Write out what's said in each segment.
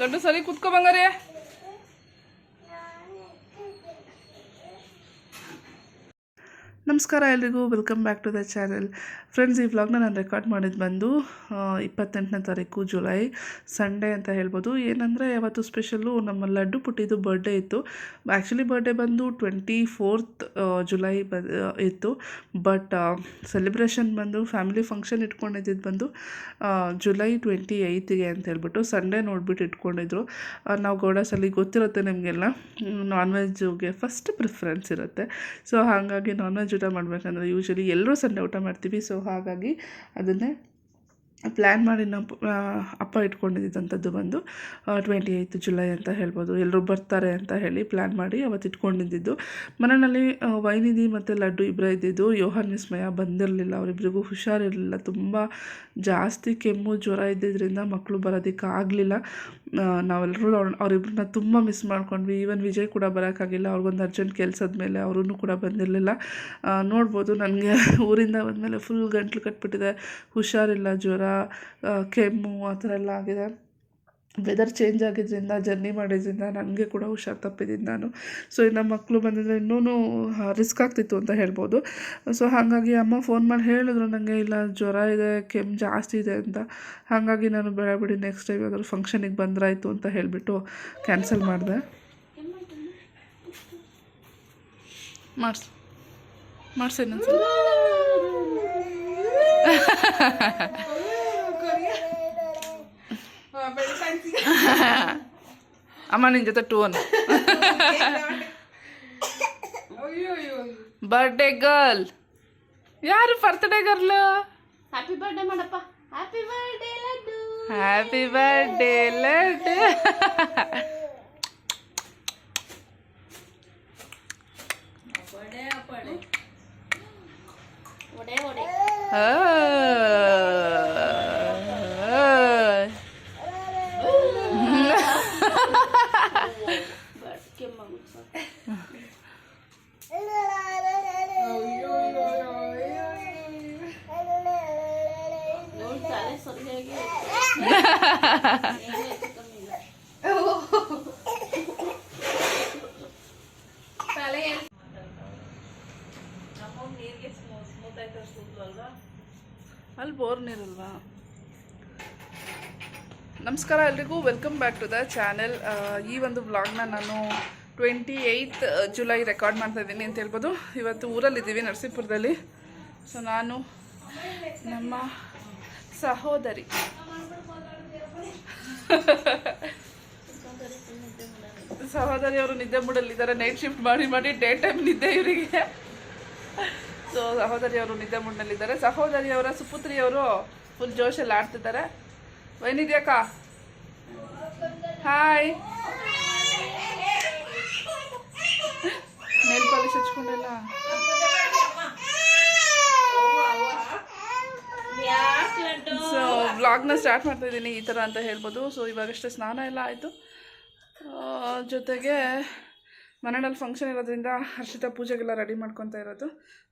ಗಂಡು ಸರಿ ಕುತ್ಕೋ ಬಂಗಾರೆ. ನಮಸ್ಕಾರ ಎಲ್ರಿಗೂ, welcome back to the channel. Friends, ಈ ವ್ಲಾಗ್ನ ನಾನು ರೆಕಾರ್ಡ್ ಮಾಡಿದ್ದು ಬಂದು 28ನೇ ತಾರೀಕು ಜುಲೈ, ಸಂಡೇ ಅಂತ ಹೇಳ್ಬೋದು. ಏನಂದರೆ ಅವತ್ತು ಸ್ಪೆಷಲ್ಲು ನಮ್ಮ ಲಡ್ಡು ಪುಟ್ಟಿದು ಬರ್ಡೇ ಇತ್ತು. ಆ್ಯಕ್ಚುಲಿ ಬರ್ಡೇ ಬಂದು 24th ಜುಲೈ ಇತ್ತು. ಬಟ್ ಸೆಲೆಬ್ರೇಷನ್ ಬಂದು ಫ್ಯಾಮಿಲಿ ಫಂಕ್ಷನ್ ಇಟ್ಕೊಂಡಿದ್ದು ಬಂದು ಜುಲೈ 28ಗೆ ಅಂತ ಹೇಳ್ಬಿಟ್ಟು ಸಂಡೇ ನೋಡಿಬಿಟ್ಟು ಇಟ್ಕೊಂಡಿದ್ರು. ನಾವು ಗೌಡಸಲ್ಲಿ ಗೊತ್ತಿರುತ್ತೆ ನಿಮಗೆಲ್ಲ, ನಾನ್ ವೆಜ್ಗೆ ಫಸ್ಟ್ ಪ್ರಿಫರೆನ್ಸ್ ಇರುತ್ತೆ. ಸೊ ಹಾಗಾಗಿ ನಾನ್ ವೆಜ್ ಊಟ ಮಾಡಬೇಕಂದ್ರೆ ಯೂಶ್ವಲಿ ಎಲ್ಲರೂ ಸಂಡೇ ಊಟ ಮಾಡ್ತೀವಿ. ಸೊ ಹಾಗಾಗಿ ಅದನ್ನೇ ಪ್ಲ್ಯಾನ್ ಮಾಡಿ ನಾವು ಅಪ್ಪ ಇಟ್ಕೊಂಡಿದ್ದಂಥದ್ದು ಬಂದು 28th ಜುಲೈ ಅಂತ ಹೇಳ್ಬೋದು. ಎಲ್ಲರೂ ಬರ್ತಾರೆ ಅಂತ ಹೇಳಿ ಪ್ಲ್ಯಾನ್ ಮಾಡಿ ಅವತ್ತು ಇಟ್ಕೊಂಡಿದ್ದು. ಮನೆಯಲ್ಲಿ ವೈನಿಧಿ ಮತ್ತು ಲಡ್ಡು ಇಬ್ಬರೇ ಇದ್ದಿದ್ದು. ಯೋಹಾನ್ ವಿಸ್ಮಯ ಬಂದಿರಲಿಲ್ಲ, ಅವರಿಬ್ಬರಿಗೂ ಹುಷಾರಿರಲಿಲ್ಲ. ತುಂಬ ಜಾಸ್ತಿ ಕೆಮ್ಮು ಜ್ವರ ಇದ್ದಿದ್ದರಿಂದ ಮಕ್ಕಳು ಬರೋದಕ್ಕೆ ಆಗಲಿಲ್ಲ. ನಾವೆಲ್ಲರೂ ಅವರಿಬ್ಬರನ್ನ ತುಂಬ ಮಿಸ್ ಮಾಡ್ಕೊಂಡ್ವಿ. ಈವನ್ ವಿಜಯ್ ಕೂಡ ಬರೋಕ್ಕಾಗಿಲ್ಲ, ಅವ್ರಿಗೊಂದು ಅರ್ಜೆಂಟ್ ಕೆಲಸದ ಮೇಲೆ ಅವರೂ ಕೂಡ ಬಂದಿರಲಿಲ್ಲ. ನೋಡ್ಬೋದು, ನನಗೆ ಊರಿಂದ ಬಂದಮೇಲೆ ಫುಲ್ ಗಂಟ್ಲು ಕಟ್ಬಿಟ್ಟಿದೆ, ಹುಷಾರಿಲ್ಲ, ಜ್ವರ, ಕೆಮ್ಮು ಆ ಥರ ಎಲ್ಲ ಆಗಿದೆ. ವೆದರ್ ಚೇಂಜ್ ಆಗಿದ್ದರಿಂದ, ಜರ್ನಿ ಮಾಡಿದ್ರಿಂದ ನನಗೆ ಕೂಡ ಹುಷಾರು ತಪ್ಪಿದ್ದೀನಿ ನಾನು. ಸೊ ಇನ್ನು ಮಕ್ಕಳು ಬಂದಿದ್ದರೆ ಇನ್ನೂ ರಿಸ್ಕ್ ಆಗ್ತಿತ್ತು ಅಂತ ಹೇಳ್ಬೋದು. ಸೊ ಹಾಗಾಗಿ ಅಮ್ಮ ಫೋನ್ ಮಾಡಿ ಹೇಳಿದ್ರು ನನಗೆ, ಇಲ್ಲ ಜ್ವರ ಇದೆ, ಕೆಮ್ಮು ಜಾಸ್ತಿ ಇದೆ ಅಂತ. ಹಾಗಾಗಿ ನಾನು ಬೇಡ ಬಿಡಿ, ನೆಕ್ಸ್ಟ್ ಟೈಮ್ ಯಾವ್ದಾದ್ರು ಫಂಕ್ಷನಿಗೆ ಬಂದ್ರಾಯ್ತು ಅಂತ ಹೇಳಿಬಿಟ್ಟು ಕ್ಯಾನ್ಸಲ್ ಮಾಡಿದೆ. ಮಾಡಿಸಿ ಇನ್ನೊಂದ್ಸಲ. ಅಮ್ಮ ನಿನ್ನ ಜೊತೆ ಟೂನ್ ಬರ್ಡೇ ಗರ್ಲ್. ಯಾರು ಬರ್ತ್ಡೇ ಗರ್ಲ್? ಹ್ಯಾಪಿ ಬರ್ಡೇ ಮಾಡಪ್ಪ. Happy birthday Laddu. Happy birthday Laddu. ಒಡೆ ಒಡೆ. ಅಲ್ಲಿ ಬೋರ್ ನೀರಲ್ವಾ? ನಮಸ್ಕಾರ ಎಲ್ರಿಗೂ, welcome back to the channel. ಈ ಒಂದು ವ್ಲಾಗ್ನ ನಾನು 28th ಜುಲೈ ರೆಕಾರ್ಡ್ ಮಾಡ್ತಾ ಇದ್ದೀನಿ ಅಂತ ಹೇಳ್ಬೋದು. ಇವತ್ತು ಊರಲ್ಲಿದ್ದೀವಿ, ನರಸೀಪುರದಲ್ಲಿ. ಸೊ ನಾನು, ನಮ್ಮ ಸಹೋದರಿ ಅವರು ನಿದ್ದೆ ಮೂಡಲ್ಲಿದ್ದಾರೆ. ನೈಟ್ ಶಿಫ್ಟ್ ಮಾಡಿ ಮಾಡಿ ಡೇ ಟೈಮ್ ನಿದ್ದೆ ಇವರಿಗೆ. ಸೊ ಸಹೋದರಿಯವರು ನಿದ್ದೆ ಮೂಡ್ನಲ್ಲಿದ್ದಾರೆ. ಸಹೋದರಿಯವರ ಸುಪುತ್ರಿಯವರು ಫುಲ್ ಜೋಶಲ್ಲಿ ಆಡ್ತಿದ್ದಾರೆ. ಏನಿದೆಯಕ್ಕ? ಹಾಯ್. ನೇಲ್ ಪಾಲಿಶ್ ಹಚ್ಕೊಂಡಿಲ್ಲ. ಸೊ ವ್ಲಾಗ್ನ ಸ್ಟಾರ್ಟ್ ಮಾಡ್ತಾ ಇದ್ದೀನಿ ಈ ಥರ ಅಂತ ಹೇಳ್ಬೋದು. ಸೊ ಇವಾಗಷ್ಟೇ ಸ್ನಾನ ಎಲ್ಲ ಆಯಿತು. ಜೊತೆಗೆ ಮನೆಯಲ್ಲಿ ಫಂಕ್ಷನ್ ಇರೋದ್ರಿಂದ ಹರ್ಷಿತಾ ಪೂಜೆಗೆಲ್ಲ ರೆಡಿ ಮಾಡ್ಕೊತಾ ಇರೋದು.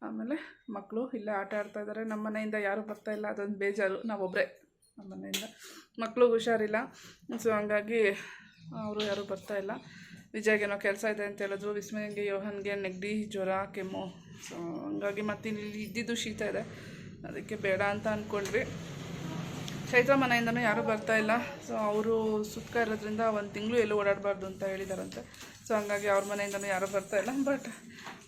ಆಮೇಲೆ ಮಕ್ಕಳು ಇಲ್ಲೇ ಆಟ ಆಡ್ತಾ ಇದ್ದಾರೆ. ನಮ್ಮ ಮನೆಯಿಂದ ಯಾರೂ ಬರ್ತಾಯಿಲ್ಲ, ಅದೊಂದು ಬೇಜಾರು. ನಾವೊಬ್ಬರೇ ನಮ್ಮ ಮನೆಯಿಂದ. ಮಕ್ಕಳು ಹುಷಾರಿಲ್ಲ, ಸೊ ಹಂಗಾಗಿ ಅವರು ಯಾರೂ ಬರ್ತಾಯಿಲ್ಲ. ವಿಜಯ್ಗೇನೋ ಕೆಲಸ ಇದೆ ಅಂತ ಹೇಳಿದ್ರು. ವಿಸ್ಮಯಂಗೆ, ಯೋಹನ್ಗೆ ನೆಗಡಿ, ಜ್ವರ, ಕೆಮ್ಮು. ಸೊ ಹಂಗಾಗಿ ಮತ್ತೆ ಇಲ್ಲಿ ಇದ್ದಿದ್ದು ಶೀತ ಇದೆ, ಅದಕ್ಕೆ ಬೇಡ ಅಂತ ಅಂದ್ಕೊಂಡ್ವಿ. ಚೈತ್ರ ಮನೆಯಿಂದನೂ ಯಾರೂ ಬರ್ತಾಯಿಲ್ಲ. ಸೊ ಅವರು ಸುತ್ತ ಇರೋದ್ರಿಂದ 1 ತಿಂಗಳು ಎಲ್ಲೂ ಓಡಾಡಬಾರ್ದು ಅಂತ ಹೇಳಿದಾರಂತೆ. ಸೊ ಹಂಗಾಗಿ ಅವ್ರ ಮನೆಯಿಂದನೂ ಯಾರೂ ಬರ್ತಾಯಿಲ್ಲ. ಬಟ್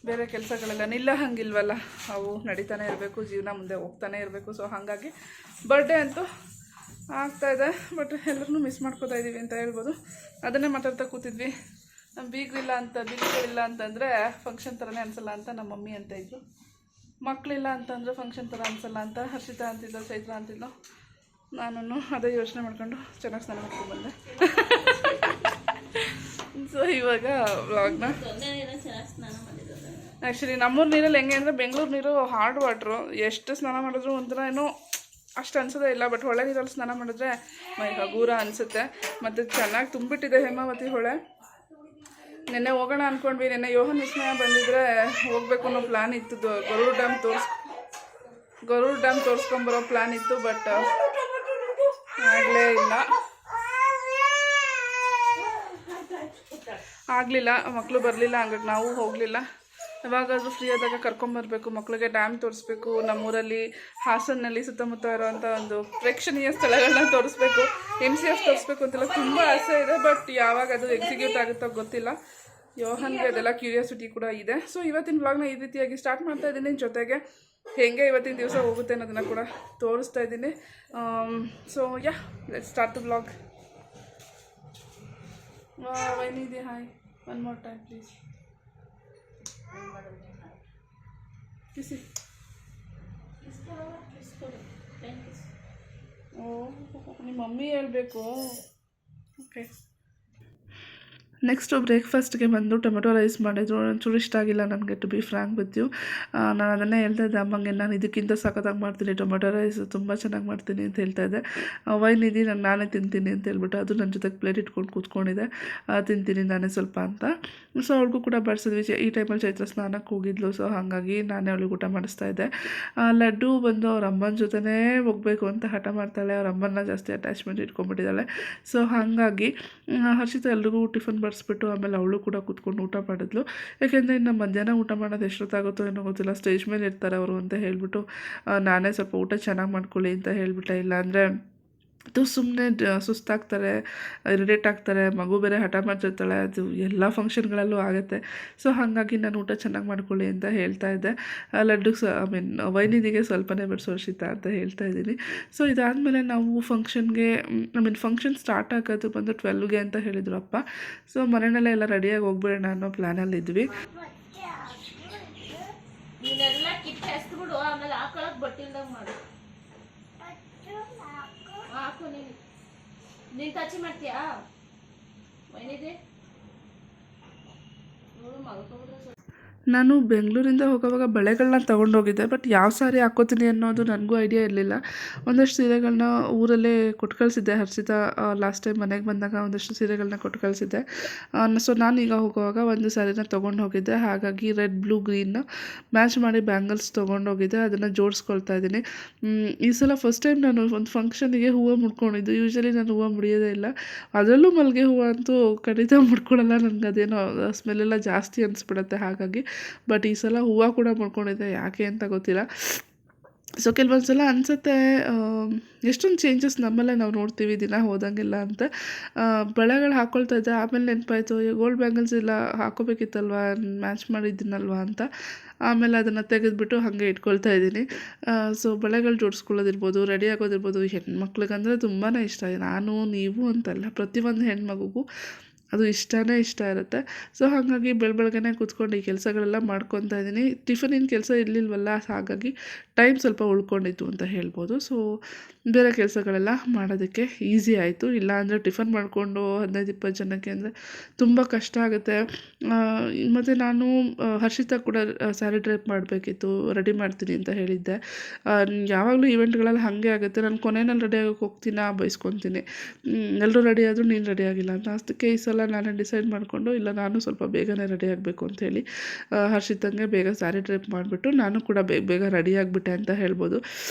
ಬೇರೆ ಕೆಲಸಗಳೆಲ್ಲ ನಿಲ್ಲ ಹಂಗಿಲ್ವಲ್ಲ, ಅವು ನಡೀತಾನೆ ಇರಬೇಕು, ಜೀವನ ಮುಂದೆ ಹೋಗ್ತಾನೆ ಇರಬೇಕು. ಸೊ ಹಾಗಾಗಿ ಬರ್ಡೇ ಅಂತೂ ಆಗ್ತಾಯಿದೆ, ಬಟ್ ಎಲ್ಲರೂ ಮಿಸ್ ಮಾಡ್ಕೋತಾ ಇದ್ದೀವಿ ಅಂತ ಹೇಳ್ಬೋದು. ಅದನ್ನೇ ಮಾತಾಡ್ತಾ ಕೂತಿದ್ವಿ. ನಮ್ಮ ಬೀಗಗಳಿಲ್ಲ ಅಂತಂದರೆ ಫಂಕ್ಷನ್ ಥರನೇ ಅನಿಸಲ್ಲ ಅಂತ ನಮ್ಮ ಮಮ್ಮಿ ಅಂತ ಇದ್ದರು. ಮಕ್ಕಳಿಲ್ಲ ಅಂತಂದರೆ ಫಂಕ್ಷನ್ ಥರ ಅನಿಸಲ್ಲ ಅಂತ ಹರ್ಷಿತಾ ಅಂತಿದ್ಲು, ಚೈತ್ರ ಅಂತಿದ್ಲು. ನಾನು ಅದೇ ಯೋಚನೆ ಮಾಡ್ಕೊಂಡು ಚೆನ್ನಾಗಿ ಸ್ನಾನ ಮಾಡ್ಕೊಂಡು ಬಂದೆ. ಸೊ ಇವಾಗ ವ್ಲಾಗ್ನ ಆ್ಯಕ್ಚುಲಿ ನಮ್ಮೂರು ನೀರಲ್ಲಿ ಹೆಂಗೆ ಅಂದರೆ, ಬೆಂಗಳೂರು ನೀರು ಹಾರ್ಡ್ ವಾಟ್ರು, ಎಷ್ಟು ಸ್ನಾನ ಮಾಡಿದ್ರು ಒಂಥರ ಏನೋ ಅಷ್ಟು ಅನಿಸೋದೇ ಇಲ್ಲ. ಬಟ್ ಹೊಳೆ ನೀರಲ್ಲಿ ಸ್ನಾನ ಮಾಡಿದ್ರೆ ಮೈ ಹಗೂರ ಅನಿಸುತ್ತೆ. ಮತ್ತು ಚೆನ್ನಾಗಿ ತುಂಬಿಟ್ಟಿದೆ ಹೇಮಾವತಿ ಹೊಳೆ. ನೆನ್ನೆ ಹೋಗೋಣ ಅಂದ್ಕೊಂಡ್ವಿ. ನೆನ್ನೆ ಯೋಹಾನ್ ವಿಸ್ಮಯ ಬಂದಿದ್ದರೆ ಹೋಗಬೇಕು ಅನ್ನೋ ಪ್ಲ್ಯಾನ್ ಇತ್ತು. ಗರುಡ್ ಡ್ಯಾಮ್ ತೋರಿಸ್ಕೊಂಬರೋ ಪ್ಲ್ಯಾನ್ ಇತ್ತು, ಬಟ್ ಆಗಲೇ ಇಲ್ಲ. ಆಗಲಿಲ್ಲ, ಮಕ್ಕಳು ಬರಲಿಲ್ಲ, ಹಂಗಾಗಿ ನಾವು ಹೋಗಲಿಲ್ಲ. ಯಾವಾಗಾದರೂ ಫ್ರೀ ಆದಾಗ ಕರ್ಕೊಂಬರ್ಬೇಕು, ಮಕ್ಕಳಿಗೆ ಡ್ಯಾಮ್ ತೋರಿಸ್ಬೇಕು, ನಮ್ಮೂರಲ್ಲಿ ಹಾಸನಲ್ಲಿ ಸುತ್ತಮುತ್ತ ಇರೋವಂಥ ಒಂದು ಪ್ರೇಕ್ಷಣೀಯ ಸ್ಥಳಗಳನ್ನ ತೋರಿಸ್ಬೇಕು, MCF ತೋರಿಸ್ಬೇಕು ಅಂತೆಲ್ಲ ತುಂಬ ಆಸೆ ಇದೆ. ಬಟ್ ಯಾವಾಗ ಅದು ಎಕ್ಸಿಕ್ಯೂಟ್ ಆಗುತ್ತೋ ಗೊತ್ತಿಲ್ಲ. ಯೋಹನ್ಗೆ ಅದೆಲ್ಲ ಕ್ಯೂರಿಯಾಸಿಟಿ ಕೂಡ ಇದೆ. ಸೊ ಇವತ್ತಿನ ವ್ಲಾಗ್ನ ಈ ರೀತಿಯಾಗಿ ಸ್ಟಾರ್ಟ್ ಮಾಡ್ತಾ ಇದ್ದೀನಿ. ಜೊತೆಗೆ ಹೇಗೆ ಇವತ್ತಿನ ದಿವಸ ಹೋಗುತ್ತೆ ಅನ್ನೋದನ್ನು ಕೂಡ ತೋರಿಸ್ತಾ ಇದ್ದೀನಿ. So yeah, let's start the vlog. ವೈನಿದೆ, hi, one more time please. ಕಿಸಿ. ಓ, ನಿಮ್ಮ ಮಮ್ಮಿ ಹೇಳಬೇಕು. ಓಕೆ, ನೆಕ್ಸ್ಟು ಬ್ರೇಕ್ಫಾಸ್ಟ್ಗೆ ಬಂದು ಟೊಮೆಟೊ ರೈಸ್ ಮಾಡಿದ್ರು. ಒಂಚೂರು ಇಷ್ಟ ಆಗಿಲ್ಲ ನನಗೆ, to be frank with you. ನಾನು ಅದನ್ನೇ ಹೇಳ್ತಾ ಇದ್ದೆ ಅಮ್ಮಂಗೆ, ನಾನು ಇದಕ್ಕಿಂತ ಸಖತ್ತಾಗಿ ಮಾಡ್ತೀನಿ ಟೊಮೆಟೊ ರೈಸ್, ತುಂಬ ಚೆನ್ನಾಗಿ ಮಾಡ್ತೀನಿ ಅಂತ ಹೇಳ್ತಾ ಇದ್ದೆ. ವೈನಿಧಿ ನಾನೇ ತಿಂತೀನಿ ಅಂತ ಹೇಳ್ಬಿಟ್ಟು ಅದು ನನ್ನ ಜೊತೆಗೆ ಪ್ಲೇಟ್ ಇಟ್ಕೊಂಡು ಕೂತ್ಕೊಂಡಿದ್ದೆ, ತಿಂತೀನಿ ನಾನೇ ಸ್ವಲ್ಪ ಅಂತ. ಸೊ ಅವ್ಳಿಗೂ ಕೂಡ ಬಡಿಸಿದ್ವಿ. ಈ ಟೈಮಲ್ಲಿ ಚೈತ್ರ ಸ್ನಾನಕ್ಕೆ ಹೋಗಿದ್ಲು, ಸೊ ಹಾಗಾಗಿ ನಾನೇ ಅವಳಿಗೆ ಊಟ ಮಾಡಿಸ್ತಾ ಇದ್ದೆ. ಲಡ್ಡು ಬಂದು ಅವ್ರ ಅಮ್ಮನ ಜೊತೆನೇ ಹೋಗಬೇಕು ಅಂತ ಹಠ ಮಾಡ್ತಾಳೆ, ಅವ್ರ ಅಮ್ಮನ ಜಾಸ್ತಿ ಅಟ್ಯಾಚ್ಮೆಂಟ್ ಇಟ್ಕೊಂಡ್ಬಿಟ್ಟಿದ್ದಾಳೆ. ಸೊ ಹಾಗಾಗಿ ಹರ್ಷಿತ ಎಲ್ರಿಗೂ ಟಿಫನ್ ಬಡಿಸ್ಬಿಟ್ಟು ಆಮೇಲೆ ಅವಳು ಕೂಡ ಕೂತ್ಕೊಂಡು ಊಟ ಮಾಡಿದ್ಲು. ಯಾಕೆಂದರೆ ಇನ್ನು ಮಧ್ಯಾಹ್ನ ಊಟ ಮಾಡೋದು ಎಷ್ಟೊತ್ತಾಗುತ್ತೋ ಏನೋ ಗೊತ್ತಿಲ್ಲ, ಸ್ಟೇಜ್ ಮೇಲೆ ಇರ್ತಾರೆ ಅವರು ಅಂತ ಹೇಳಿಬಿಟ್ಟು ನಾನೇ ಸ್ವಲ್ಪ ಊಟ ಚೆನ್ನಾಗಿ ಮಾಡ್ಕೊಳ್ಳಿ ಅಂತ ಹೇಳಿಬಿಟ್ಟೆ. ಇಲ್ಲಾಂದರೆ ಅದು ಸುಮ್ಮನೆ ಸುಸ್ತಾಗ್ತಾರೆ, ಇರಿಟೇಟ್ ಆಗ್ತಾರೆ, ಮಗು ಬೇರೆ ಹಠ ಮಾಡ್ತಿರ್ತಾಳೆ, ಅದು ಎಲ್ಲ ಫಂಕ್ಷನ್ಗಳಲ್ಲೂ ಆಗುತ್ತೆ. ಸೊ ಹಾಗಾಗಿ ನಾನು ಊಟ ಚೆನ್ನಾಗಿ ಮಾಡ್ಕೊಳ್ಳಿ ಅಂತ ಹೇಳ್ತಾ ಇದ್ದೆ. ಲಡ್ಡುಗೆ ವೈನಿಧಿಗೆ ಸ್ವಲ್ಪನೇ ಬಡಿಸೋರ್ಷಿತ ಅಂತ ಹೇಳ್ತಾ ಇದ್ದೀನಿ. ಸೊ ಇದಾದಮೇಲೆ ನಾವು ಫಂಕ್ಷನ್ಗೆ ಫಂಕ್ಷನ್ ಸ್ಟಾರ್ಟ್ ಆಗೋದು ಬಂದು 12ಗೆ ಅಂತ ಹೇಳಿದ್ರು ಅಪ್ಪ. ಸೊ ಮನೆಯಲ್ಲೇ ಎಲ್ಲ ರೆಡಿಯಾಗಿ ಹೋಗ್ಬಿಡೋಣ ಅನ್ನೋ ಪ್ಲ್ಯಾನಲ್ಲಿದ್ವಿ. ನೀನೆಲ್ಲ ಕಿಟ್ ಹೆಸ್ಬಿಡು, ಆಮೇಲೆ ಹಾಕೊಳಕ್ ಬಟ್ಟಿಲ್ದಾಗ ಮಾಡು. ಹಾಕು, ನೀನು ಟಚ್ ಮಾಡ್ತೀಯಾ ವೈನಿದೆ? ನೋಡು ಮಲ್ಕೊಂಡ್ರೆ ನಾನು ಬೆಂಗಳೂರಿಂದ ಹೋಗೋವಾಗ ಬಳೆಗಳನ್ನ ತೊಗೊಂಡೋಗಿದ್ದೆ. ಬಟ್ ಯಾವ ಸಾರಿ ಹಾಕ್ಕೋತೀನಿ ಅನ್ನೋದು ನನಗೂ ಐಡಿಯಾ ಇರಲಿಲ್ಲ. ಒಂದಷ್ಟು ಸೀರೆಗಳನ್ನ ಊರಲ್ಲೇ ಕೊಟ್ಟು ಕಳಿಸಿದ್ದೆ. ಹರ್ಷಿತಾ ಲಾಸ್ಟ್ ಟೈಮ್ ಮನೆಗೆ ಬಂದಾಗ ಒಂದಷ್ಟು ಸೀರೆಗಳನ್ನ ಕೊಟ್ಟು ಕಳಿಸಿದ್ದೆ. ಸೊ ನಾನೀಗ ಹೋಗುವಾಗ ಒಂದು ಸ್ಯಾರಿನ ತೊಗೊಂಡು ಹೋಗಿದ್ದೆ. ಹಾಗಾಗಿ ರೆಡ್, ಬ್ಲೂ, ಗ್ರೀನ್ ಮ್ಯಾಚ್ ಮಾಡಿ ಬ್ಯಾಂಗಲ್ಸ್ ತೊಗೊಂಡೋಗಿದ್ದೆ. ಅದನ್ನು ಜೋಡಿಸ್ಕೊಳ್ತಾ ಇದ್ದೀನಿ. ಈ ಸಲ ಫಸ್ಟ್ ಟೈಮ್ ನಾನು ಒಂದು ಫಂಕ್ಷನಿಗೆ ಹೂವು ಮುಡ್ಕೊಂಡಿದ್ದು. ಯೂಶ್ವಲಿ ನಾನು ಹೂವು ಮುಡಿಯೋದೇ ಇಲ್ಲ, ಅದರಲ್ಲೂ ಮಲ್ಲಿಗೆ ಹೂವು ಅಂತೂ ಖಂಡಿತ ಮುಡ್ಕೊಳ್ಳಲ್ಲ. ನನಗೆ ಅದೇನೋ ಸ್ಮೆಲ್ಲೆಲ್ಲ ಜಾಸ್ತಿ ಅನಿಸ್ಬಿಡುತ್ತೆ. ಹಾಗಾಗಿ ಬಟ್ ಈ ಸಲ ಹೂವು ಕೂಡ ಮುಡ್ಕೊಂಡಿದ್ದೆ, ಯಾಕೆ ಅಂತ ಗೊತ್ತಿಲ್ಲ. ಸೊ ಕೆಲವೊಂದು ಸಲ ಅನಿಸುತ್ತೆ ಎಷ್ಟೊಂದು ಚೇಂಜಸ್ ನಮ್ಮಲ್ಲೇ ನಾವು ನೋಡ್ತೀವಿ ದಿನ ಹೋದಂಗೆಲ್ಲ ಅಂತ. ಬಳೆಗಳು ಹಾಕ್ಕೊಳ್ತಾ ಇದ್ದೆ, ಆಮೇಲೆ ನೆನಪಾಯಿತು ಗೋಲ್ಡ್ ಬ್ಯಾಂಗಲ್ಸ್ ಎಲ್ಲ ಹಾಕೋಬೇಕಿತ್ತಲ್ವ, ಮ್ಯಾಚ್ ಮಾಡಿದ್ದೀನಲ್ವ ಅಂತ. ಆಮೇಲೆ ಅದನ್ನು ತೆಗೆದುಬಿಟ್ಟು ಹಾಗೆ ಇಟ್ಕೊಳ್ತಾ ಇದ್ದೀನಿ. ಸೊ ಬಳೆಗಳು ಜೋಡಿಸ್ಕೊಳ್ಳೋದಿರ್ಬೋದು, ರೆಡಿ ಆಗೋದಿರ್ಬೋದು, ಹೆಣ್ಮಕ್ಳಿಗಂದರೆ ತುಂಬಾ ಇಷ್ಟ. ನಾನು ನೀವು ಅಂತಲ್ಲ, ಪ್ರತಿಯೊಂದು ಹೆಣ್ಮಗುಗೂ ಅದು ಇಷ್ಟ ಇರುತ್ತೆ. ಸೊ ಹಾಗಾಗಿ ಬೆಳಗ್ಗೆನೇ ಕೂತ್ಕೊಂಡು ಈ ಕೆಲಸಗಳೆಲ್ಲ ಮಾಡ್ಕೊತಾ ಇದ್ದೀನಿ. ಟಿಫನಿನ ಕೆಲಸ ಇರಲಿಲ್ವಲ್ಲ, ಹಾಗಾಗಿ ಟೈಮ್ ಸ್ವಲ್ಪ ಉಳ್ಕೊಂಡಿತ್ತು ಅಂತ ಹೇಳ್ಬೋದು. ಸೊ ಬೇರೆ ಕೆಲಸಗಳೆಲ್ಲ ಮಾಡೋದಕ್ಕೆ ಈಸಿ ಆಯಿತು. ಇಲ್ಲಾಂದರೆ ಟಿಫನ್ ಮಾಡಿಕೊಂಡು 15-20 ಜನಕ್ಕೆ ಅಂದರೆ ತುಂಬ ಕಷ್ಟ ಆಗುತ್ತೆ. ಮತ್ತು ನಾನು ಹರ್ಷಿತಾ ಕೂಡ ಸ್ಯಾರಿ ಡ್ರೈಪ್ ಮಾಡಬೇಕಿತ್ತು, ರೆಡಿ ಮಾಡ್ತೀನಿ ಅಂತ ಹೇಳಿದ್ದೆ. ಯಾವಾಗಲೂ ಈವೆಂಟ್ಗಳಲ್ಲಿ ಹಾಗೆ ಆಗುತ್ತೆ, ನಾನು ಕೊನೆಯಲ್ಲಿ ರೆಡಿ ಆಗೋಕ್ಕೆ ಹೋಗ್ತೀನಾ ಬೈಸ್ಕೊತೀನಿ, ಎಲ್ಲರೂ ರೆಡಿ ಆದರೂ ನೀನು ರೆಡಿ ಆಗಿಲ್ಲ ಅಂತ. ಅಷ್ಟಕ್ಕೆ ಈ ಸಲ ನಾನೇ ಡಿಸೈಡ್ ಮಾಡಿಕೊಂಡು, ಇಲ್ಲ ನಾನು ಸ್ವಲ್ಪ ಬೇಗನೆ ರೆಡಿ ಆಗಬೇಕು ಅಂಥೇಳಿ ಹರ್ಷಿತಂಗೆ ಬೇಗ ಸ್ಯಾರಿ ಡ್ರೈಪ್ ಮಾಡಿಬಿಟ್ಟು ನಾನು ಕೂಡ ಬೇಗ ರೆಡಿ ಆಗಿಬಿಟ್ಟೆ ಅಂತ ಹೇಳ್ಬೋದು.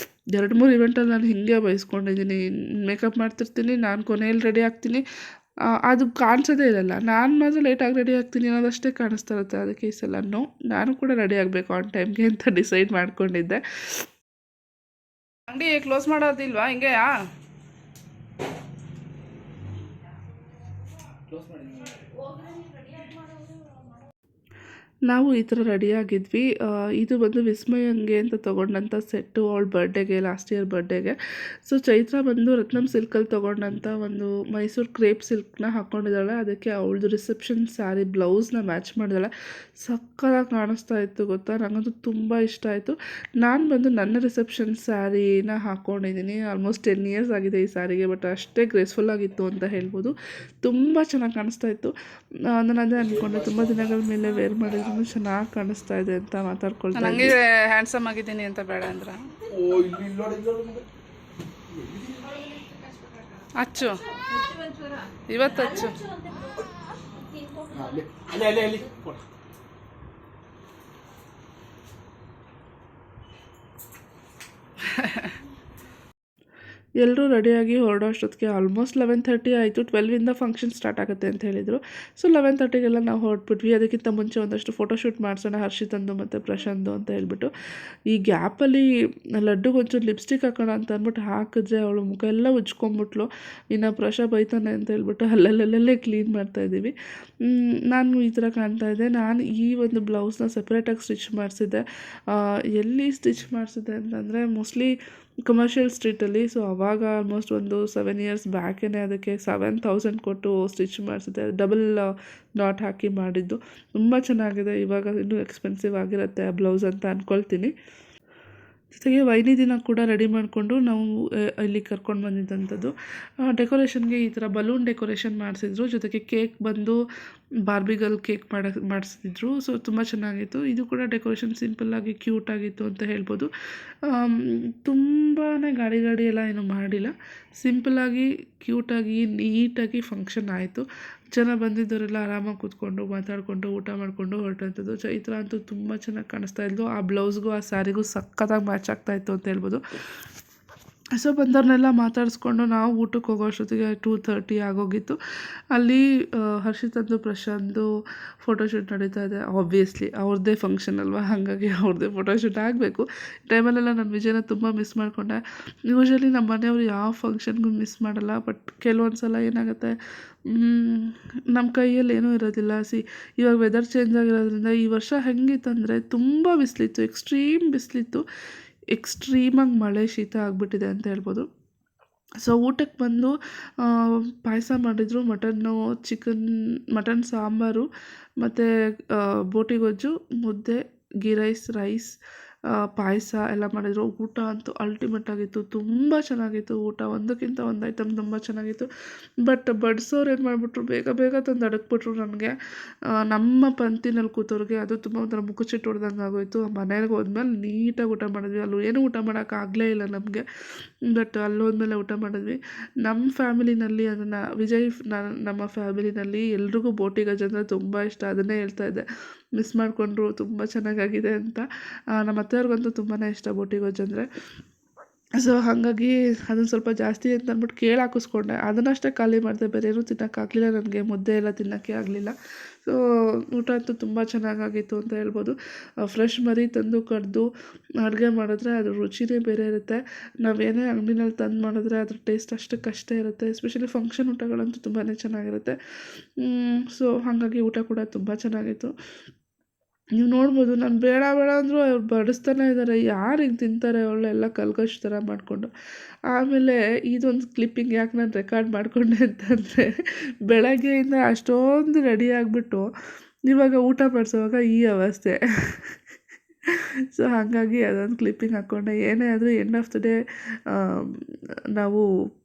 2-3 ಇವೆಂಟಲ್ಲಿ ನಾನು ಹೀಗೆ ಬಯಸ್ಕೊಂಡಿದ್ದೀನಿ. ಮೇಕಪ್ ಮಾಡ್ತಿರ್ತೀನಿ, ನಾನು ಕೊನೆಯಲ್ಲಿ ರೆಡಿ ಆಗ್ತೀನಿ, ಅದು ಕಾಣಿಸೋದೇ ಇರಲ್ಲ. ನಾನು ಮಾತ್ರ ಲೇಟಾಗಿ ರೆಡಿ ಆಗ್ತೀನಿ ಅನ್ನೋದಷ್ಟೇ ಕಾಣಿಸ್ತಾ ಇರುತ್ತೆ. ಅದಕ್ಕೆ ಈ ಸಲ ನಾನು ಕೂಡ ರೆಡಿ ಆಗಬೇಕು ಆನ್ ಟೈಮ್ಗೆ ಅಂತ ಡಿಸೈಡ್ ಮಾಡ್ಕೊಂಡಿದ್ದೆ. ಅಂಗಡಿ ಕ್ಲೋಸ್ ಮಾಡೋದಿಲ್ವಾ ಹಿಂಗೆಯಾ? ನಾವು ಈ ಥರ ರೆಡಿಯಾಗಿದ್ವಿ. ಇದು ಬಂದು ವಿಸ್ಮಯಂಗೆ ಅಂತ ತೊಗೊಂಡಂಥ ಸೆಟ್ಟು ಅವಳ ಬರ್ಡೇಗೆ, ಲಾಸ್ಟ್ ಇಯರ್ ಬರ್ಡೇಗೆ. ಸೊ ಚೈತ್ರ ಬಂದು ರತ್ನಂ ಸಿಲ್ಕಲ್ಲಿ ತೊಗೊಂಡಂಥ ಒಂದು ಮೈಸೂರು ಕ್ರೇಪ್ ಸಿಲ್ಕ್ನ ಹಾಕ್ಕೊಂಡಿದ್ದಾಳೆ. ಅದಕ್ಕೆ ಅವಳದು ರಿಸೆಪ್ಷನ್ ಸ್ಯಾರಿ ಬ್ಲೌಸ್ನ ಮ್ಯಾಚ್ ಮಾಡಿದಾಳೆ. ಸಕ್ಕತ್ತಾಗಿ ಕಾಣಿಸ್ತಾ ಇತ್ತು ಗೊತ್ತಾ, ನನಗಂತೂ ತುಂಬ ಇಷ್ಟ ಆಯಿತು. ನಾನು ಬಂದು ನನ್ನ ರಿಸೆಪ್ಷನ್ ಸ್ಯಾರಿನ ಹಾಕ್ಕೊಂಡಿದ್ದೀನಿ. ಆಲ್ಮೋಸ್ಟ್ 10 ಇಯರ್ಸ್ ಆಗಿದೆ ಈ ಸ್ಯಾರಿಗೆ, ಬಟ್ ಅಷ್ಟೇ ಗ್ರೇಸ್ಫುಲ್ಲಾಗಿತ್ತು ಅಂತ ಹೇಳ್ಬೋದು. ತುಂಬ ಚೆನ್ನಾಗಿ ಕಾಣಿಸ್ತಾ ಇತ್ತು. ನಾನು ಅದೇ ಅಂದ್ಕೊಂಡೆ, ತುಂಬ ದಿನಗಳ ಮೇಲೆ ವೇರ್ ಮಾಡಿದ್ರು ಚೆನ್ನಾಗಿ ಕಾಣಿಸ್ತಾ ಇದೆ ಅಂತ ಮಾತಾಡ್ಕೊಳ್ತಾ. ನನಗೆ ಹ್ಯಾಂಡ್ಸಮ್ ಆಗಿದ್ದೀನಿ ಅಂತ ಬೇಡ ಅಂದ್ರೆ ಹಚ್ಚು, ಇವತ್ತು ಹಚ್ಚು. ಎಲ್ಲರೂ ರೆಡಿಯಾಗಿ ಹೊರಡೋ ಅಷ್ಟೊತ್ತಿಗೆ ಆಲ್ಮೋಸ್ಟ್ 11:30 ಆಯಿತು. 12ಇಂದ ಫಂಕ್ಷನ್ ಸ್ಟಾರ್ಟ್ ಆಗುತ್ತೆ ಅಂತ ಹೇಳಿದರು. ಸೊ 11:30ಗೆಲ್ಲ ನಾವು ಹೊರಟ್ಬಿಟ್ವಿ. ಅದಕ್ಕಿಂತ ಮುಂಚೆ ಒಂದಷ್ಟು ಫೋಟೋಶೂಟ್ ಮಾಡಿಸೋಣ ಹರ್ಷಿತಂದು ಮತ್ತು ಪ್ರಶಾಂತು ಅಂತ ಹೇಳ್ಬಿಟ್ಟು. ಈ ಗ್ಯಾಪಲ್ಲಿ ಲಡ್ಡುಗೆ ಒಂಚೂರು ಲಿಪ್ಸ್ಟಿಕ್ ಹಾಕೋಣ ಅಂತ ಅಂದ್ಬಿಟ್ಟು ಹಾಕಿದ್ರೆ ಅವಳು ಮುಖ ಎಲ್ಲ ಉಜ್ಕೊಂಬಿಟ್ಲು. ಇನ್ನು ಪ್ರಶಾ ಬೈತಾನೆ ಅಂತ ಹೇಳ್ಬಿಟ್ಟು ಅಲ್ಲಲ್ಲೇ ಕ್ಲೀನ್ ಮಾಡ್ತಾಯಿದ್ದೀವಿ. ನಾನು ಈ ಥರ ಕಾಣ್ತಾ ಇದ್ದೆ. ನಾನು ಈ ಒಂದು ಬ್ಲೌಸ್ನ ಸಪ್ರೇಟಾಗಿ ಸ್ಟಿಚ್ ಮಾಡಿಸಿದ್ದೆ. ಎಲ್ಲಿ ಸ್ಟಿಚ್ ಮಾಡಿಸಿದ್ದೆ ಅಂತಂದರೆ ಮೋಸ್ಟ್ಲಿ ಕಮರ್ಷಿಯಲ್ ಸ್ಟ್ರೀಟಲ್ಲಿ. ಸೊ ಅವಾಗ ಆಲ್ಮೋಸ್ಟ್ ಒಂದು 7 ಇಯರ್ಸ್ ಬ್ಯಾಕೇ ಅದಕ್ಕೆ 7,000 ಕೊಟ್ಟು ಸ್ಟಿಚ್ ಮಾಡಿಸಿದ್ದೆ. ಡಬಲ್ ನಾಟ್ ಹಾಕಿ ಮಾಡಿದ್ದು. ತುಂಬ ಚೆನ್ನಾಗಿದೆ. ಇವಾಗ ಇನ್ನೂ ಎಕ್ಸ್ಪೆನ್ಸಿವ್ ಆಗಿರುತ್ತೆ ಆ ಬ್ಲೌಸ್ ಅಂತ ಅಂದ್ಕೊಳ್ತೀನಿ. ಜೊತೆಗೆ ವೈನಿ ದಿನ ಕೂಡ ರೆಡಿ ಮಾಡಿಕೊಂಡು ನಾವು ಇಲ್ಲಿ ಕರ್ಕೊಂಡು ಬಂದಿದ್ದಂಥದ್ದು. ಡೆಕೋರೇಷನ್ಗೆ ಈ ಥರ ಬಲೂನ್ ಡೆಕೋರೇಷನ್ ಮಾಡಿಸಿದ್ರು. ಜೊತೆಗೆ ಕೇಕ್ ಬಂದು ಬಾರ್ಬಿಗಲ್ ಕೇಕ್ ಮಾಡಿಸಿದ್ರು. ಸೊ ತುಂಬ ಚೆನ್ನಾಗಿತ್ತು. ಇದು ಕೂಡ ಡೆಕೋರೇಷನ್ ಸಿಂಪಲ್ಲಾಗಿ ಕ್ಯೂಟಾಗಿತ್ತು ಅಂತ ಹೇಳ್ಬೋದು. ತುಂಬಾ ಗಾಡಿ ಎಲ್ಲ ಏನೂ ಮಾಡಿಲ್ಲ. ಸಿಂಪಲ್ಲಾಗಿ ಕ್ಯೂಟಾಗಿ ನೀಟಾಗಿ ಫಂಕ್ಷನ್ ಆಯಿತು. ಜನ ಬಂದಿದ್ದವರೆಲ್ಲ ಆರಾಮಾಗಿ ಕೂತ್ಕೊಂಡು ಮಾತಾಡಿಕೊಂಡು ಊಟ ಮಾಡಿಕೊಂಡು ಹೊರಟಂಥದ್ದು. ಚೈತ್ರ ಅಂತೂ ತುಂಬ ಚೆನ್ನಾಗಿ ಕಾಣಿಸ್ತಾ ಇದ್ಲು. ಆ ಬ್ಲೌಸ್ಗೂ ಆ ಸ್ಯಾರಿಗೂ ಸಖತ್ತಾಗಿ ಮ್ಯಾಚ್ ಆಗ್ತಾಯಿತ್ತು ಅಂತ ಹೇಳ್ಬೋದು. ಸೊ ಬಂದವ್ರನ್ನೆಲ್ಲ ಮಾತಾಡಿಸ್ಕೊಂಡು ನಾವು ಊಟಕ್ಕೆ ಹೋಗೋ ಅಷ್ಟೊತ್ತಿಗೆ 2:30 ಆಗೋಗಿತ್ತು. ಅಲ್ಲಿ ಹರ್ಷಿತಂದು ಪ್ರಶಾಂತು ಫೋಟೋಶೂಟ್ ನಡೀತಾ ಇದೆ. ಆಬ್ವಿಯಸ್ಲಿ ಅವ್ರದ್ದೇ ಫಂಕ್ಷನ್ ಅಲ್ವಾ, ಹಾಗಾಗಿ ಅವ್ರದ್ದೇ ಫೋಟೋಶೂಟ್ ಆಗಬೇಕು. ಟೈಮಲ್ಲೆಲ್ಲ ನಾನು ವಿಜಯನ ತುಂಬ ಮಿಸ್ ಮಾಡಿಕೊಂಡೆ. ಯೂಶ್ವಲಿ ನಮ್ಮ ಮನೆಯವರು ಯಾವ ಫಂಕ್ಷನ್ಗೂ ಮಿಸ್ ಮಾಡಲ್ಲ. ಬಟ್ ಕೆಲವೊಂದು ಸಲ ಏನಾಗುತ್ತೆ, ನಮ್ಮ ಕೈಯಲ್ಲಿ ಏನೂ ಇರೋದಿಲ್ಲ. ಇವಾಗ ವೆದರ್ ಚೇಂಜ್ ಆಗಿರೋದ್ರಿಂದ ಈ ವರ್ಷ ಹೆಂಗಿತ್ತಂದರೆ ತುಂಬ ಬಿಸಿಲಿತ್ತು, ಎಕ್ಸ್ಟ್ರೀಮ್ ಬಿಸಿಲಿತ್ತು. ಎಕ್ಸ್ಟ್ರೀಮಾಗಿ ಮಳೆ ಶೀತ ಆಗಿಬಿಟ್ಟಿದೆ ಅಂತ ಹೇಳ್ಬೋದು. ಸೊ ಊಟಕ್ಕೆ ಬಂದು ಪಾಯಸ ಮಾಡಿದರು. ಮಟನ್ ಸಾಂಬಾರು ಮತ್ತು ಬೋಟಿ ಗೊಜ್ಜು, ಮುದ್ದೆ, ಗೀ ರೈಸ್, ಪಾಯಸ ಎಲ್ಲ ಮಾಡಿದರು. ಊಟ ಅಂತೂ ಅಲ್ಟಿಮೇಟ್ ಆಗಿತ್ತು. ತುಂಬ ಚೆನ್ನಾಗಿತ್ತು ಊಟ. ಒಂದಕ್ಕಿಂತ ಒಂದು ಐಟಮ್ ತುಂಬ ಚೆನ್ನಾಗಿತ್ತು. ಬಟ್ ಬಡಿಸೋರು ಏನು ಮಾಡಿಬಿಟ್ರು, ಬೇಗ ತಂದು ಅಡಕ್ಬಿಟ್ರು ನನಗೆ. ನಮ್ಮ ಪಂಕ್ತಿನಲ್ಲಿ ಕೂತವ್ರಿಗೆ ಅದು ತುಂಬ ಒಂಥರ ಮುಖಚಿಟ್ಟು ಹೊಡ್ದಂಗೆ ಆಗೋಯಿತು. ಮನೆಗೆ ಹೋದ್ಮೇಲೆ ನೀಟಾಗಿ ಊಟ ಮಾಡಿದ್ವಿ. ಅಲ್ಲಿ ಏನೂ ಊಟ ಮಾಡೋಕ್ಕಾಗಲೇ ಇಲ್ಲ ನಮಗೆ. ಬಟ್ ಅಲ್ಲಿ ಹೋದ್ಮೇಲೆ ಊಟ ಮಾಡಿದ್ವಿ. ನಮ್ಮ ಫ್ಯಾಮಿಲಿನಲ್ಲಿ ಅದನ್ನು ನಮ್ಮ ಫ್ಯಾಮಿಲಿನಲ್ಲಿ ಎಲ್ರಿಗೂ ಬೋಟಿ ಗೊಜ್ಜು ಅಂದರೆ ತುಂಬ ಇಷ್ಟ. ಅದನ್ನೇ ಹೇಳ್ತಾ ಇದ್ದೆ, ಮಿಸ್ ಮಾಡಿಕೊಂಡ್ರು, ತುಂಬ ಚೆನ್ನಾಗಾಗಿದೆ ಅಂತ. ನಮ್ಮ ಅತ್ತೆಯವ್ರಿಗಂತೂ ತುಂಬಾ ಇಷ್ಟ ಬೋಟಿ ಗೊಜ್ಜು ಅಂದರೆ. ಸೊ ಹಾಗಾಗಿ ಅದನ್ನು ಸ್ವಲ್ಪ ಜಾಸ್ತಿ ಅಂತ ಅಂದ್ಬಿಟ್ಟು ಕೇಳಿ ಹಾಕಿಸ್ಕೊಂಡೆ. ಅದನ್ನಷ್ಟೇ ಖಾಲಿ ಮಾಡಿದೆ, ಬೇರೆ ಏನೂ ತಿನ್ನೋಕ್ಕಾಗಲಿಲ್ಲ ನನಗೆ. ಮುದ್ದೆ ಎಲ್ಲ ತಿನ್ನೋಕ್ಕೆ ಆಗಲಿಲ್ಲ. ಸೊ ಊಟ ಅಂತೂ ತುಂಬ ಚೆನ್ನಾಗಾಗಿತ್ತು ಅಂತ ಹೇಳ್ಬೋದು. ಫ್ರೆಶ್ ಮರಿ ತಂದು ಕಡ್ದು ಅಡುಗೆ ಮಾಡಿದ್ರೆ ಅದ್ರ ರುಚಿನೇ ಬೇರೆ ಇರುತ್ತೆ. ನಾವೇನೇ ಅಂಗಡಿನಲ್ಲಿ ತಂದು ಮಾಡಿದ್ರೆ ಅದ್ರ ಟೇಸ್ಟ್ ಅಷ್ಟಕ್ಕಷ್ಟೇ ಇರುತ್ತೆ. ಎಸ್ಪೆಷಲಿ ಫಂಕ್ಷನ್ ಊಟಗಳಂತೂ ತುಂಬಾ ಚೆನ್ನಾಗಿರುತ್ತೆ. ಸೊ ಹಾಗಾಗಿ ಊಟ ಕೂಡ ತುಂಬ ಚೆನ್ನಾಗಿತ್ತು. ನೀವು ನೋಡ್ಬೋದು, ನಾನು ಬೇಡ ಅಂದರೂ ಅವ್ರು ಬಡಿಸ್ತಾನೆ ಇದ್ದಾರೆ. ಯಾರು ಹಿಂಗೆ ತಿಂತಾರೆ ಒಳ್ಳೆಲ್ಲ ಕಲ್ಗಷ್ಟು ಥರ ಮಾಡಿಕೊಂಡು. ಆಮೇಲೆ ಇದೊಂದು ಕ್ಲಿಪ್ಪಿಂಗ್ ಯಾಕೆ ನಾನು ರೆಕಾರ್ಡ್ ಮಾಡಿಕೊಂಡೆ ಅಂತಂದರೆ, ಬೆಳಗ್ಗೆಯಿಂದ ಅಷ್ಟೊಂದು ರೆಡಿ ಆಗಿಬಿಟ್ಟು ಇವಾಗ ಊಟ ಬಡಿಸೋವಾಗ ಈ ಅವಸ್ಥೆ. ಸೊ ಹಾಗಾಗಿ ಅದೊಂದು ಕ್ಲಿಪ್ಪಿಂಗ್ ಹಾಕ್ಕೊಂಡೆ. ಏನೇ ಆದರೂ ಎಂಡ್ ಆಫ್ ದ ಡೇ ನಾವು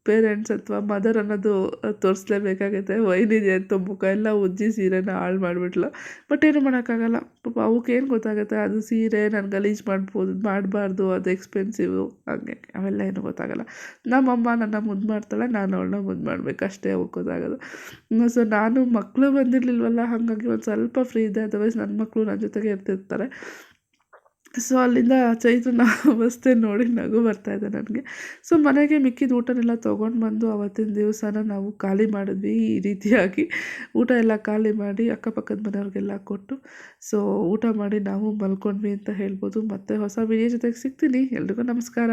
ಪೇರೆಂಟ್ಸ್ ಅಥವಾ ಮದರ್ ಅನ್ನೋದು ತೋರಿಸ್ಲೇಬೇಕಾಗುತ್ತೆ. ವೈನಿದೆ ಅಂತ ಮುಖ ಎಲ್ಲ ಉಜ್ಜಿ ಸೀರೆನ ಹಾಳು ಮಾಡಿಬಿಟ್ಲು. ಬಟ್ ಏನೂ ಮಾಡೋಕ್ಕಾಗಲ್ಲ. ಪಾಪ ಅವಕ್ಕೇನು ಗೊತ್ತಾಗುತ್ತೆ, ಅದು ಸೀರೆ ನಾನು ಗಲೀಜು ಮಾಡಬಾರ್ದು, ಅದು ಎಕ್ಸ್ಪೆನ್ಸಿವು, ಹಾಗೆ ಅವೆಲ್ಲ ಏನೂ ಗೊತ್ತಾಗಲ್ಲ. ನಮ್ಮಮ್ಮ ನನ್ನ ಮುದ್ದು ಮಾಡ್ತಾಳೆ, ನಾನು ಅವಳನ್ನ ಮುದ್ದು ಮಾಡಬೇಕು, ಅಷ್ಟೇ ಅವಕ್ಕೆ ಗೊತ್ತಾಗೋದು. ಸೊ ನಾನು ಮಕ್ಕಳು ಬಂದಿರಲಿಲ್ವಲ್ಲ, ಹಾಗಾಗಿ ಒಂದು ಸ್ವಲ್ಪ ಫ್ರೀ ಇದೆ. ಅದರ್ವೈಸ್ ನನ್ನ ಮಕ್ಕಳು ನನ್ನ ಜೊತೆಗೆ ಇರ್ತಿರ್ತಾರೆ. ಸೊ ಅಲ್ಲಿಂದ ಚೈತ್ರನ ಅವಸ್ಥೆ ನೋಡಿ ನಗು ಬರ್ತಾಯಿದೆ ನನಗೆ. ಸೊ ಮನೆಗೆ ಮಿಕ್ಕಿದ ಊಟನೆಲ್ಲ ತೊಗೊಂಡು ಬಂದು ಅವತ್ತಿನ ದಿವಸನ ನಾವು ಖಾಲಿ ಮಾಡಿದ್ವಿ. ಈ ರೀತಿಯಾಗಿ ಊಟ ಎಲ್ಲ ಖಾಲಿ ಮಾಡಿ ಅಕ್ಕಪಕ್ಕದ ಮನೆಯವ್ರಿಗೆಲ್ಲ ಕೊಟ್ಟು ಸೊ ಊಟ ಮಾಡಿ ನಾವು ಮಲ್ಕೊಂಡ್ವಿ ಅಂತ ಹೇಳ್ಬೋದು. ಮತ್ತು ಹೊಸ ವಿಡಿಯೋ ಜೊತೆಗೆ ಸಿಗ್ತೀನಿ. ಎಲ್ರಿಗೂ ನಮಸ್ಕಾರ.